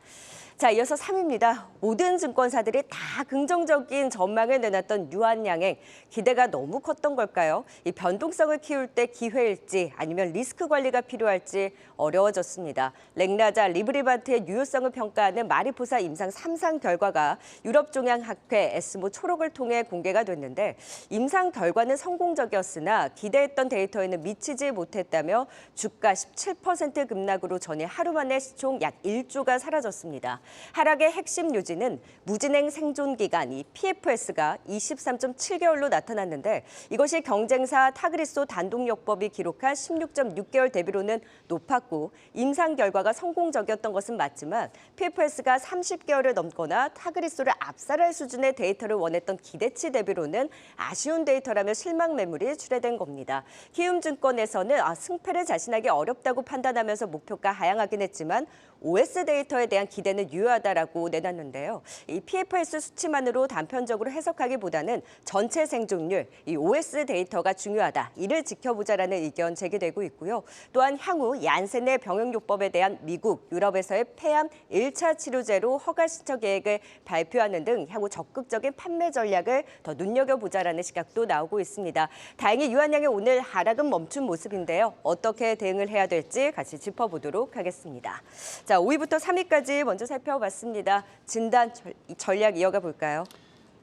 자, 이어서 3위입니다. 모든 증권사들이 다 긍정적인 전망을 내놨던 유한양행. 기대가 너무 컸던 걸까요? 이 변동성을 키울 때 기회일지 아니면 리스크 관리가 필요할지 어려워졌습니다. 렉나자 리브리반트의 유효성을 평가하는 마리포사 임상 3상 결과가 유럽종양학회 에스모 초록을 통해 공개가 됐는데 임상 결과는 성공적이었으나 기대했던 데이터에는 미치지 못했다며 주가 17% 급락으로 전일 하루 만에 시총 약 1조가 사라졌습니다. 하락의 핵심 요지는 무진행 생존 기간, 이 PFS가 23.7개월로 나타났는데 이것이 경쟁사 타그리소 단독요법이 기록한 16.6개월 대비로는 높았고 임상 결과가 성공적이었던 것은 맞지만 PFS가 30개월을 넘거나 타그리소를 압살할 수준의 데이터를 원했던 기대치 대비로는 아쉬운 데이터라며 실망 매물이 출회된 겁니다. 키움증권에서는 승패를 자신하기 어렵다고 판단하면서 목표가 하향하긴 했지만 OS 데이터에 대한 기대는 유효하다라고 내놨는데요. 이 PFS 수치만으로 단편적으로 해석하기보다는 전체 생존율, 이 OS 데이터가 중요하다. 이를 지켜보자라는 의견 제기되고 있고요. 또한 향후 얀센의 병역요법에 대한 미국, 유럽에서의 폐암 1차 치료제로 허가 신청 계획을 발표하는 등 향후 적극적인 판매 전략을 더 눈여겨보자라는 시각도 나오고 있습니다. 다행히 유한양의 오늘 하락은 멈춘 모습인데요. 어떻게 대응을 해야 될지 같이 짚어보도록 하겠습니다. 자, 5위부터 3위까지 먼저 살펴봤습니다. 진단 전략 이어가 볼까요?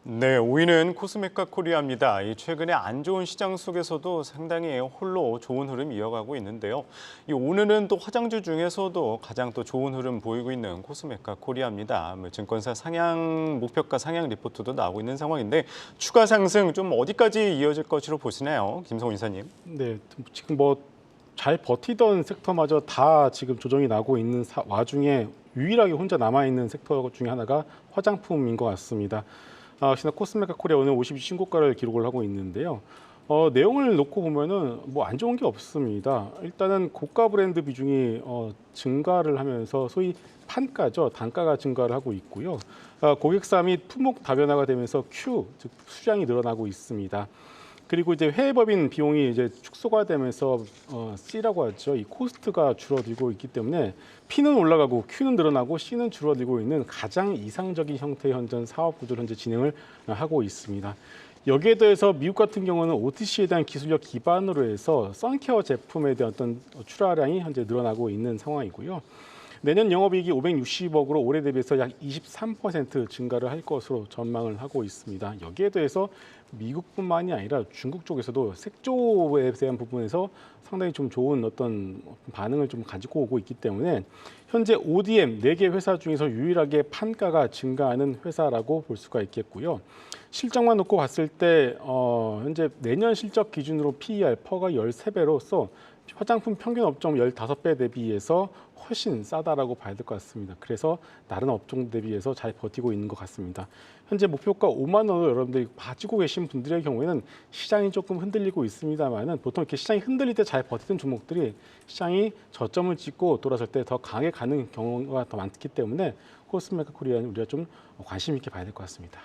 네, 5위는 코스메카 코리아입니다. 이 최근에 안 좋은 시장 속에서도 상당히 홀로 좋은 흐름 이어가고 있는데요. 이 오늘은 또 화장주 중에서도 가장 또 좋은 흐름 보이고 있는 코스메카 코리아입니다. 증권사 상향 목표가 상향 리포트도 나오고 있는 상황인데 추가 상승 좀 어디까지 이어질 것으로 보시나요, 김성훈 이사님? 네, 지금 잘 버티던 섹터마저 다 지금 조정이 나고 있는 와중에 유일하게 혼자 남아있는 섹터 중에 하나가 화장품인 것 같습니다. 역시나 코스메카 코리아 오늘 52 신고가를 기록을 하고 있는데요. 내용을 놓고 보면은 안 좋은 게 없습니다. 일단은 고가 브랜드 비중이 증가를 하면서 소위 판가죠. 단가가 증가를 하고 있고요. 고객사 및 품목 다변화가 되면서 즉 수량이 늘어나고 있습니다. 그리고 이제 해외법인 비용이 이제 축소가 되면서 C라고 하죠. 이 코스트가 줄어들고 있기 때문에 P는 올라가고 Q는 늘어나고 C는 줄어들고 있는 가장 이상적인 형태의 현재 사업 구조를 현재 진행을 하고 있습니다. 여기에 더해서 미국 같은 경우는 OTC에 대한 기술력 기반으로 해서 선케어 제품에 대한 어떤 출하량이 현재 늘어나고 있는 상황이고요. 내년 영업이익이 560억으로 올해 대비해서 약 23% 증가를 할 것으로 전망을 하고 있습니다. 여기에 더해서 미국뿐만이 아니라 중국 쪽에서도 색조에 대한 부분에서 상당히 좀 좋은 어떤 반응을 좀 가지고 오고 있기 때문에 현재 ODM 4개 회사 중에서 유일하게 판가가 증가하는 회사라고 볼 수가 있겠고요. 실적만 놓고 봤을 때 현재 내년 실적 기준으로 PER 퍼가 13배로서 화장품 평균 업종 15배 대비해서 훨씬 싸다라고 봐야 될 것 같습니다. 그래서 다른 업종 대비해서 잘 버티고 있는 것 같습니다. 현재 목표가 5만 원으로 여러분들이 가지고 계신 분들의 경우에는 시장이 조금 흔들리고 있습니다만은 보통 이렇게 시장이 흔들릴 때 잘 버티는 종목들이 시장이 저점을 찍고 돌아설 때 더 강하게 가는 경우가 더 많기 때문에 코스메카 코리아는 우리가 좀 관심 있게 봐야 될 것 같습니다.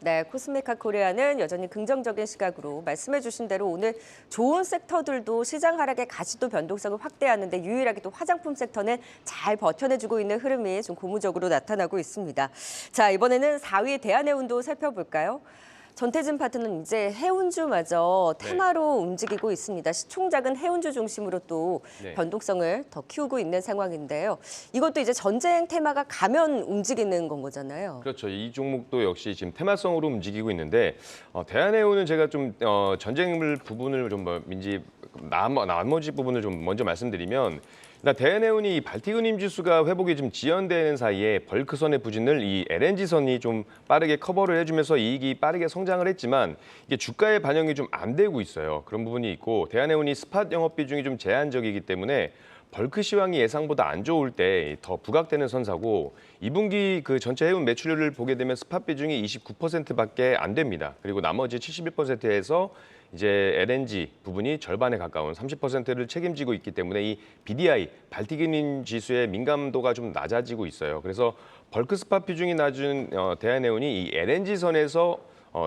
네, 코스메카 코리아는 여전히 긍정적인 시각으로 말씀해 주신 대로 오늘 좋은 섹터들도 시장 하락의 가시도 변동성을 확대하는데 유일하게 또 화장품 섹터는 잘 버텨내주고 있는 흐름이 좀 고무적으로 나타나고 있습니다. 자, 이번에는 4위 대한해운도 살펴볼까요? 전태진 파트는 이제 해운주마저 테마로 움직이고 있습니다. 시총작은 해운주 중심으로 또 변동성을 더 키우고 있는 상황인데요. 이것도 이제 전쟁 테마가 가면 움직이는 건 거잖아요. 그렇죠. 이 종목도 역시 지금 테마성으로 움직이고 있는데 대한해운은 제가 좀 전쟁 부분을 좀 나머지 부분을 좀 먼저 말씀드리면 대한해운이 발틱은임 지수가 회복이 좀 지연되는 사이에 벌크선의 부진을 이 LNG선이 좀 빠르게 커버를 해주면서 이익이 빠르게 성장을 했지만 이게 주가에 반영이 좀 안 되고 있어요. 그런 부분이 있고 대한해운이 스팟 영업 비중이 좀 제한적이기 때문에 벌크 시황이 예상보다 안 좋을 때 더 부각되는 선사고 2분기 그 전체 해운 매출률을 보게 되면 스팟 비중이 29%밖에 안 됩니다. 그리고 나머지 71%에서 이제 LNG 부분이 절반에 가까운 30%를 책임지고 있기 때문에 이 BDI 발틱은임 지수의 민감도가 좀 낮아지고 있어요. 그래서 벌크 스팟 비중이 낮은 대한해운이 이 LNG 선에서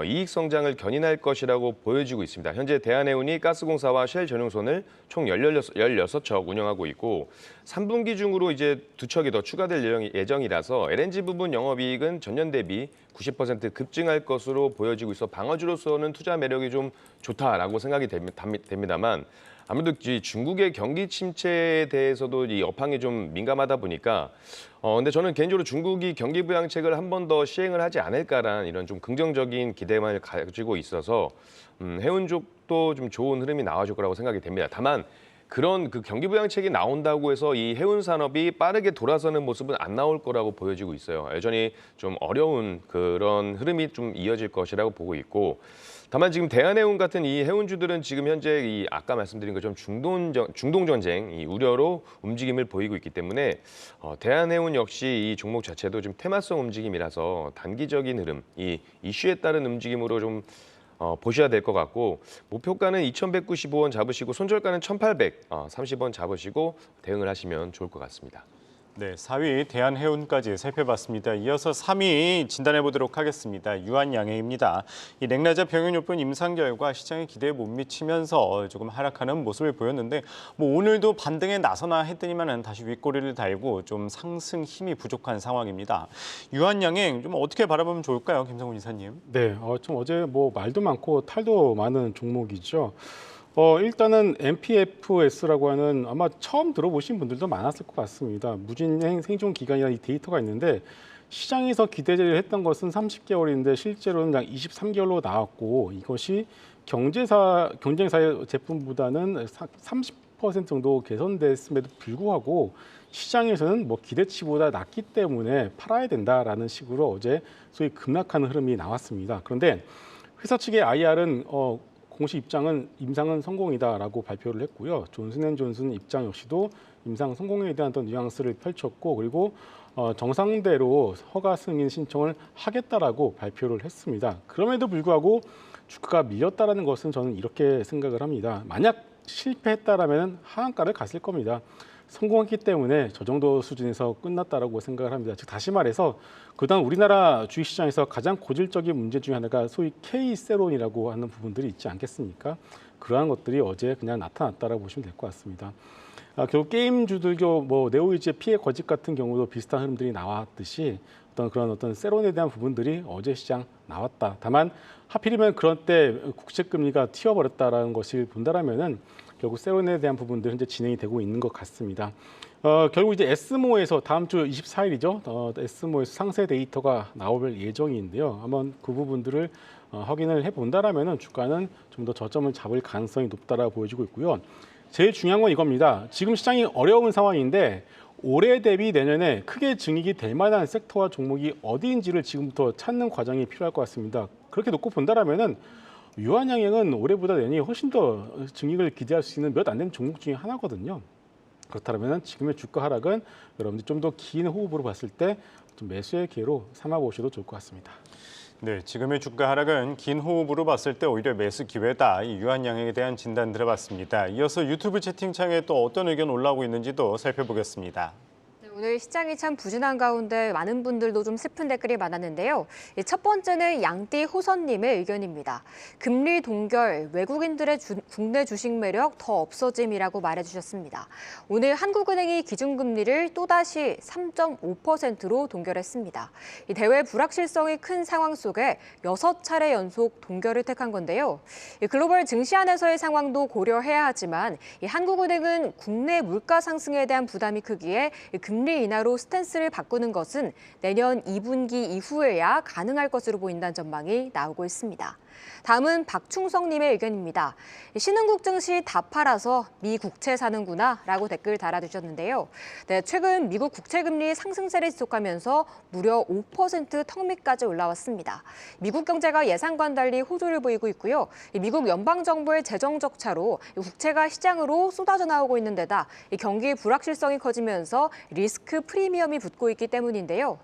이익 성장을 견인할 것이라고 보여지고 있습니다. 현재 대한해운이 가스공사와 쉘 전용선을 총 16척 운영하고 있고 3분기 중으로 이제 2척이 더 추가될 예정이라서 LNG 부분 영업이익은 전년 대비 90% 급증할 것으로 보여지고 있어 방어주로서는 투자 매력이 좀 좋다라고 생각이 됩니다만 아무래도 중국의 경기 침체에 대해서도 이 업황이 좀 민감하다 보니까 근데 저는 개인적으로 중국이 경기 부양책을 한 번 더 시행을 하지 않을까라는 이런 좀 긍정적인 기대만을 가지고 있어서 해운 쪽도 좀 좋은 흐름이 나와줄 거라고 생각이 됩니다. 다만 그런 그 경기 부양책이 나온다고 해서 이 해운 산업이 빠르게 돌아서는 모습은 안 나올 거라고 보여지고 있어요. 여전히 좀 어려운 그런 흐름이 좀 이어질 것이라고 보고 있고 다만 지금 대한해운 같은 이 해운주들은 지금 현재 이 아까 말씀드린 것처럼 중동 전쟁 이 우려로 움직임을 보이고 있기 때문에 대한해운 역시 이 종목 자체도 좀 테마성 움직임이라서 단기적인 흐름, 이 이슈에 따른 움직임으로 좀 보셔야 될 것 같고 목표가는 2,195원 잡으시고 손절가는 1,830원 잡으시고 대응을 하시면 좋을 것 같습니다. 네, 4위 대한해운까지 살펴봤습니다. 이어서 3위 진단해 보도록 하겠습니다. 유한양행입니다. 이 냉라자 병역요법 임상 결과 시장의 기대에 못 미치면서 조금 하락하는 모습을 보였는데 오늘도 반등에 나서나 했더니만은 다시 윗꼬리를 달고 좀 상승 힘이 부족한 상황입니다. 유한양행 좀 어떻게 바라보면 좋을까요, 김성훈 이사님? 네, 좀 어제 말도 많고 탈도 많은 종목이죠. 일단은 MPFS라고 하는 아마 처음 들어보신 분들도 많았을 것 같습니다. 무진행 생존 기간이라는 이 데이터가 있는데 시장에서 기대를 했던 것은 30개월인데 실제로는 약 23개월로 나왔고 이것이 경쟁사의 제품보다는 30% 정도 개선됐음에도 불구하고 시장에서는 기대치보다 낮기 때문에 팔아야 된다라는 식으로 어제 소위 급락하는 흐름이 나왔습니다. 그런데 회사 측의 IR은 공식 입장은 임상은 성공이다라고 발표를 했고요. 존슨앤존슨 입장 역시도 임상 성공에 대한 어떤 뉘앙스를 펼쳤고 그리고 정상대로 허가 승인 신청을 하겠다라고 발표를 했습니다. 그럼에도 불구하고 주가가 밀렸다라는 것은 저는 이렇게 생각을 합니다. 만약 실패했다라면 하한가를 갔을 겁니다. 성공했기 때문에 저 정도 수준에서 끝났다라고 생각을 합니다. 즉 다시 말해서 그동안 우리나라 주식시장에서 가장 고질적인 문제 중에 하나가 소위 K세론이라고 하는 부분들이 있지 않겠습니까? 그러한 것들이 어제 그냥 나타났다라고 보시면 될 것 같습니다. 결국 게임주들교 네오이즈의 피해 거짓 같은 경우도 비슷한 흐름들이 나왔듯이 어떤 세론에 대한 부분들이 어제 시장 나왔다. 다만 하필이면 그런 때 국채금리가 튀어버렸다라는 것을 본다라면은 결국 세론에 대한 부분들 현재 진행이 되고 있는 것 같습니다. 결국 이제 에스모에서 다음 주 24일이죠. 에스모에서 상세 데이터가 나올 예정인데요. 한번 그 부분들을 확인을 해본다라면은 주가는 좀 더 저점을 잡을 가능성이 높다라고 보여지고 있고요. 제일 중요한 건 이겁니다. 지금 시장이 어려운 상황인데 올해 대비 내년에 크게 증익이 될 만한 섹터와 종목이 어디인지를 지금부터 찾는 과정이 필요할 것 같습니다. 그렇게 놓고 본다라면은 유한양행은 올해보다 내년이 훨씬 더 증익을 기대할 수 있는 몇 안 되는 종목 중에 하나거든요. 그렇다면 지금의 주가 하락은 여러분들이 좀 더 긴 호흡으로 봤을 때 좀 매수의 기회로 삼아보셔도 좋을 것 같습니다. 네, 지금의 주가 하락은 긴 호흡으로 봤을 때 오히려 매수 기회다. 이 유한양행에 대한 진단 들어봤습니다. 이어서 유튜브 채팅창에 또 어떤 의견 올라오고 있는지도 살펴보겠습니다. 오늘 시장이 참 부진한 가운데 많은 분들도 좀 슬픈 댓글이 많았는데요. 첫 번째는 양띠 호선님의 의견입니다. 금리 동결, 외국인들의 국내 주식 매력 더 없어짐이라고 말해주셨습니다. 오늘 한국은행이 기준금리를 또다시 3.5%로 동결했습니다. 이 대외 불확실성이 큰 상황 속에 6차례 연속 동결을 택한 건데요. 글로벌 증시 안에서의 상황도 고려해야 하지만 이 한국은행은 국내 물가 상승에 대한 부담이 크기에 금리 인하로 스탠스를 바꾸는 것은 내년 2분기 이후에야 가능할 것으로 보인다는 전망이 나오고 있습니다. 다음은 박충성님의 의견입니다. 신흥국 증시 다 팔아서 미 국채 사는구나 라고 댓글 달아주셨는데요. 네, 최근 미국 국채 금리 상승세를 지속하면서 무려 5% 턱 밑까지 올라왔습니다. 미국 경제가 예상과는 달리 호조를 보이고 있고요. 미국 연방정부의 재정 적차로 국채가 시장으로 쏟아져 나오고 있는 데다 경기 불확실성이 커지면서 리스크 프리미엄이 붙고 있기 때문인데요.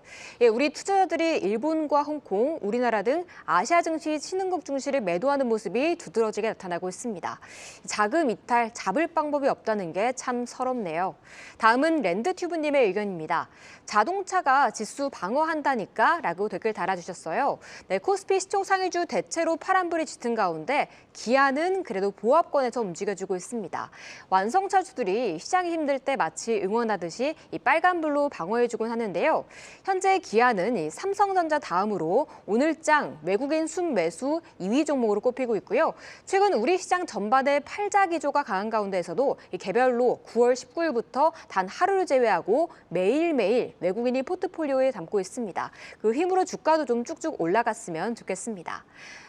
우리 투자자들이 일본과 홍콩, 우리나라 등 아시아 증시 신흥국 증시를 매도하는 모습이 두드러지게 나타나고 있습니다. 자금 이탈 잡을 방법이 없다는 게 참 서럽네요. 다음은 랜드튜브님의 의견입니다. 자동차가 지수 방어한다니까 라고 댓글 달아주셨어요. 네, 코스피 시총 상위주 대체로 파란불이 짙은 가운데 기아는 그래도 보합권에서 움직여주고 있습니다. 완성차주들이 시장이 힘들 때 마치 응원하듯이 이 빨간불로 방어해주곤 하는데요. 현재 기아는 이 삼성전자 다음으로 오늘장 외국인 순매수 2위 종목으로 꼽히고 있고요. 최근 우리 시장 전반의 팔자 기조가 강한 가운데에서도 이 개별로 9월 19일부터 단 하루를 제외하고 매일매일 외국인이 포트폴리오에 담고 있습니다. 그 힘으로 주가도 좀 쭉쭉 올라갔으면 좋겠습니다.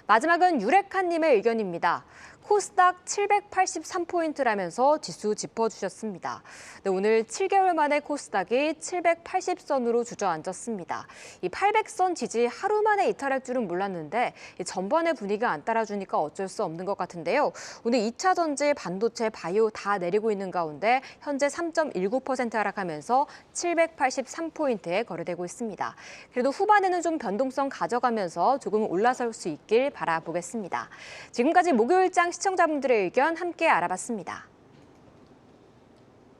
마지막은 유레카님의 의견입니다. 코스닥 783포인트라면서 지수 짚어주셨습니다. 네, 오늘 7개월 만에 코스닥이 780선으로 주저앉았습니다. 이 800선 지지 하루 만에 이탈할 줄은 몰랐는데 전반의 분위기가 안 따라주니까 어쩔 수 없는 것 같은데요. 오늘 2차 전지, 반도체, 바이오 다 내리고 있는 가운데 현재 3.19% 하락하면서 783포인트에 거래되고 있습니다. 그래도 후반에는 좀 변동성 가져가면서 조금 올라설 수 있길 바라보겠습니다. 지금까지 목요일장 시청자분들의 의견 함께 알아봤습니다.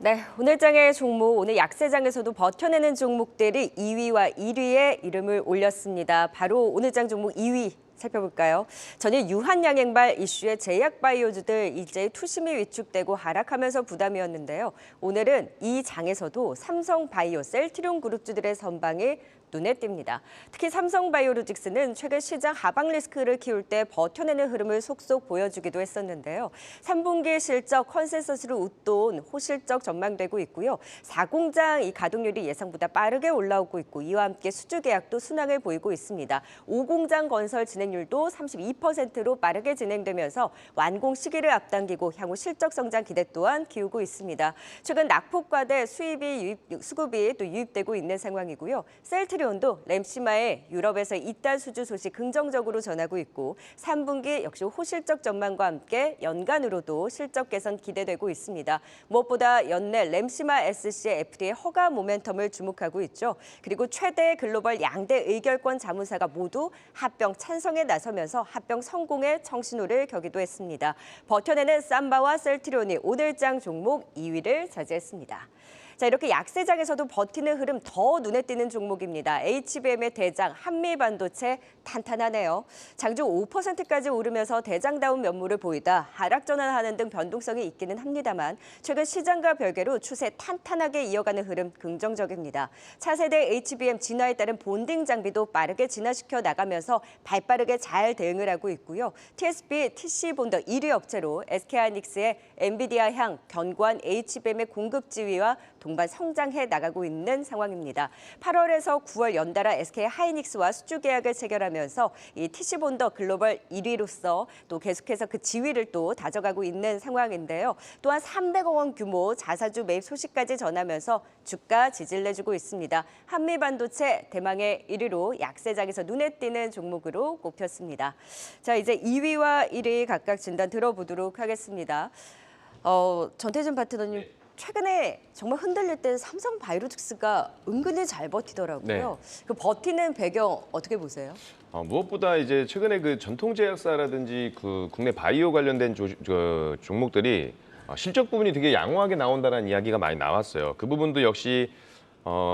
네, 오늘 장의 종목, 오늘 약세장에서도 버텨내는 종목들이 2위와 1위에 이름을 올렸습니다. 바로 오늘 장 종목 2위 살펴볼까요? 전일 유한양행발 이슈의 제약바이오주들 일제히 투심이 위축되고 하락하면서 부담이었는데요. 오늘은 이 장에서도 삼성바이오, 셀트리온 그룹주들의 선방이 눈에 띕니다. 특히 삼성바이오로직스는 최근 시장 하방 리스크를 키울 때 버텨내는 흐름을 속속 보여주기도 했었는데요. 3분기 실적 컨센서스를 웃돈 호실적 전망되고 있고요. 4공장 이 가동률이 예상보다 빠르게 올라오고 있고 이와 함께 수주 계약도 순항을 보이고 있습니다. 5공장 건설 진행률도 32%로 빠르게 진행되면서 완공 시기를 앞당기고 향후 실적 성장 기대 또한 키우고 있습니다. 최근 낙폭과대 수급이 또 유입되고 있는 상황이고요. 셀트리온도 램시마의 유럽에서 2달 수주 소식 긍정적으로 전하고 있고 3분기 역시 호실적 전망과 함께 연간으로도 실적 개선 기대되고 있습니다. 무엇보다 연내 램시마 SC의 FDA 허가 모멘텀을 주목하고 있죠. 그리고 최대 글로벌 양대 의결권 자문사가 모두 합병 찬성에 나서면서 합병 성공의 청신호를 켜기도 했습니다. 버텨내는 삼바와 셀트리온이 오늘 장 종목 2위를 차지했습니다. 자, 이렇게 약세장에서도 버티는 흐름 더 눈에 띄는 종목입니다. HBM의 대장 한미반도체 탄탄하네요. 장중 5%까지 오르면서 대장다운 면모를 보이다 하락 전환하는 등 변동성이 있기는 합니다만 최근 시장과 별개로 추세 탄탄하게 이어가는 흐름 긍정적입니다. 차세대 HBM 진화에 따른 본딩 장비도 빠르게 진화시켜 나가면서 발빠르게 잘 대응을 하고 있고요. TSP TC 본더 1위 업체로 SK하이닉스의 엔비디아향 견고한 HBM의 공급 지위와 동반 성장해 나가고 있는 상황입니다. 8월에서 9월 연달아 SK하이닉스와 수주 계약을 체결하면서 이 TC본더 글로벌 1위로서 또 계속해서 그 지위를 또 다져가고 있는 상황인데요. 또한 300억 원 규모 자사주 매입 소식까지 전하면서 주가 지지를 내주고 있습니다. 한미반도체 대망의 1위로 약세장에서 눈에 띄는 종목으로 꼽혔습니다. 자, 이제 2위와 1위 각각 진단 들어보도록 하겠습니다. 전태준 파트너님. 최근에 정말 흔들릴 때 삼성바이오로직스가 은근히 잘 버티더라고요. 그 버티는 배경 어떻게 보세요? 무엇보다 이제 최근에 그 전통 제약사라든지 그 국내 바이오 관련된 종목들이 실적 부분이 되게 양호하게 나온다는 이야기가 많이 나왔어요. 그 부분도 역시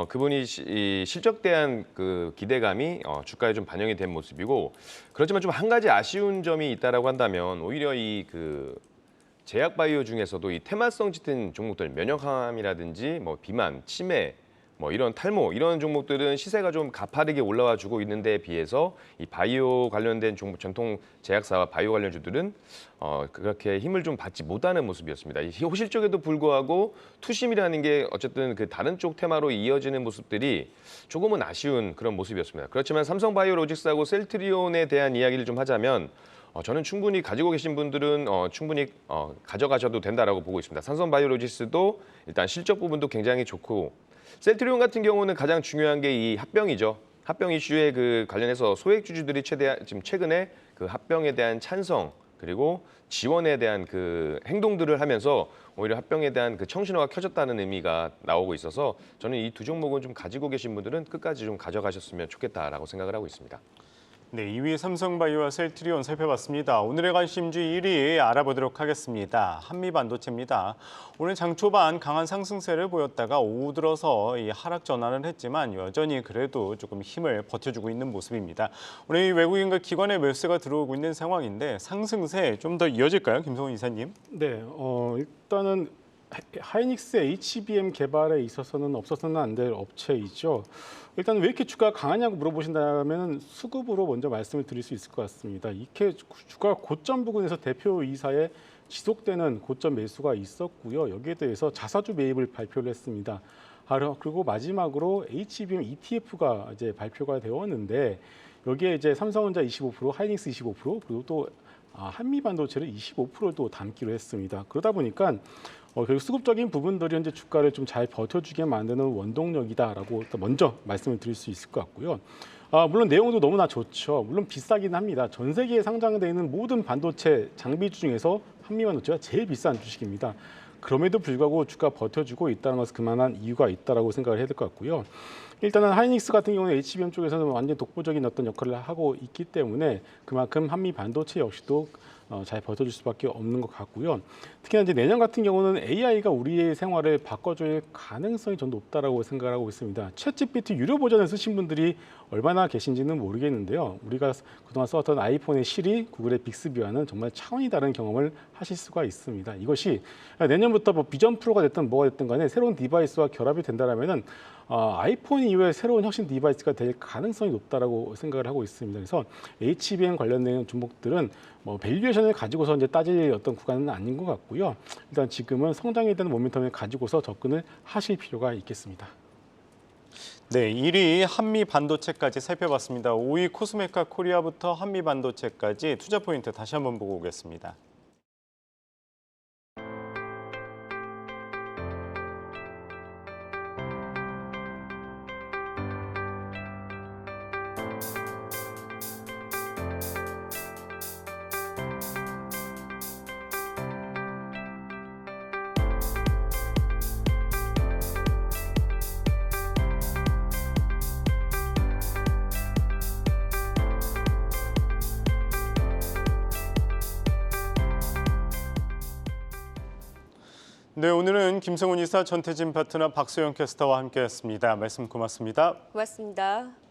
그분이 이 실적 대한 그 기대감이 주가에 좀 반영이 된 모습이고 그렇지만 좀 한 가지 아쉬운 점이 있다라고 한다면 오히려 이 그 제약 바이오 중에서도 이 테마성 짙은 종목들 면역암이라든지 뭐 비만, 치매, 뭐 이런 탈모 이런 종목들은 시세가 좀 가파르게 올라와 주고 있는데 비해서 이 바이오 관련된 전통 제약사와 바이오 관련주들은 그렇게 힘을 좀 받지 못하는 모습이었습니다. 이 호실적에도 불구하고 투심이라는 게 어쨌든 그 다른 쪽 테마로 이어지는 모습들이 조금은 아쉬운 그런 모습이었습니다. 그렇지만 삼성바이오로직스하고 셀트리온에 대한 이야기를 좀 하자면 저는 충분히 가지고 계신 분들은 충분히 가져가셔도 된다라고 보고 있습니다. 삼성바이오로직스도 일단 실적 부분도 굉장히 좋고 셀트리온 같은 경우는 가장 중요한 게 이 합병이죠. 합병 이슈에 그 관련해서 소액 주주들이 지금 최근에 그 합병에 대한 찬성 그리고 지원에 대한 그 행동들을 하면서 오히려 합병에 대한 그 청신호가 켜졌다는 의미가 나오고 있어서 저는 이 두 종목은 좀 가지고 계신 분들은 끝까지 좀 가져가셨으면 좋겠다라고 생각을 하고 있습니다. 네, 2위 삼성바이오와 셀트리온 살펴봤습니다. 오늘의 관심주 1위 알아보도록 하겠습니다. 한미반도체입니다. 오늘 장 초반 강한 상승세를 보였다가 오후 들어서 이 하락 전환을 했지만 여전히 그래도 조금 힘을 버텨주고 있는 모습입니다. 오늘 이 외국인과 기관의 매수가 들어오고 있는 상황인데 상승세 좀 더 이어질까요, 김성훈 이사님? 네, 일단은 하이닉스 HBM 개발에 있어서는 없어서는 안 될 업체이죠. 일단 왜 이렇게 주가가 강하냐고 물어보신다면 수급으로 먼저 말씀을 드릴 수 있을 것 같습니다. 이렇게 주가 고점 부근에서 대표이사의 지속되는 고점 매수가 있었고요. 여기에 대해서 자사주 매입을 발표를 했습니다. 그리고 마지막으로 HBM ETF가 이제 발표가 되었는데 여기에 이제 삼성전자 25%, 하이닉스 25%, 그리고 또 한미반도체를 25%도 담기로 했습니다. 그러다 보니까 결국 수급적인 부분들이 현재 주가를 좀 잘 버텨주게 만드는 원동력이다라고 먼저 말씀을 드릴 수 있을 것 같고요. 물론 내용도 너무나 좋죠. 물론 비싸긴 합니다. 전 세계에 상장되어 있는 모든 반도체 장비주 중에서 한미반도체가 제일 비싼 주식입니다. 그럼에도 불구하고 주가 버텨주고 있다는 것은 그만한 이유가 있다라고 생각을 해야 될 것 같고요. 일단은 하이닉스 같은 경우는 HBM 쪽에서는 완전 독보적인 어떤 역할을 하고 있기 때문에 그만큼 한미 반도체 역시도 잘 버텨줄 수밖에 없는 것 같고요. 특히나 이제 내년 같은 경우는 AI가 우리의 생활을 바꿔줄 가능성이 좀 높다라고 생각하고 있습니다. 챗GPT 유료 버전을 쓰신 분들이 얼마나 계신지는 모르겠는데요. 우리가 그동안 써왔던 아이폰의 시리, 구글의 빅스비와는 정말 차원이 다른 경험을 하실 수가 있습니다. 이것이 내년부터 뭐 비전 프로가 됐든 뭐가 됐든 간에 새로운 디바이스와 결합이 된다라면은 아이폰 이후에 새로운 혁신 디바이스가 될 가능성이 높다라고 생각을 하고 있습니다. 그래서 HBM 관련된 종목들은 뭐 밸류에이션을 가지고서 이제 따질 어떤 구간은 아닌 것 같고요. 일단 지금은 성장에 대한 모멘텀을 가지고서 접근을 하실 필요가 있겠습니다. 네, 1위 한미 반도체까지 살펴봤습니다. 5위 코스메카 코리아부터 한미 반도체까지 투자 포인트 다시 한번 보고 오겠습니다. 네, 오늘은 김성훈 이사, 전태진 파트너, 박소영 캐스터와 함께했습니다. 말씀 고맙습니다. 고맙습니다.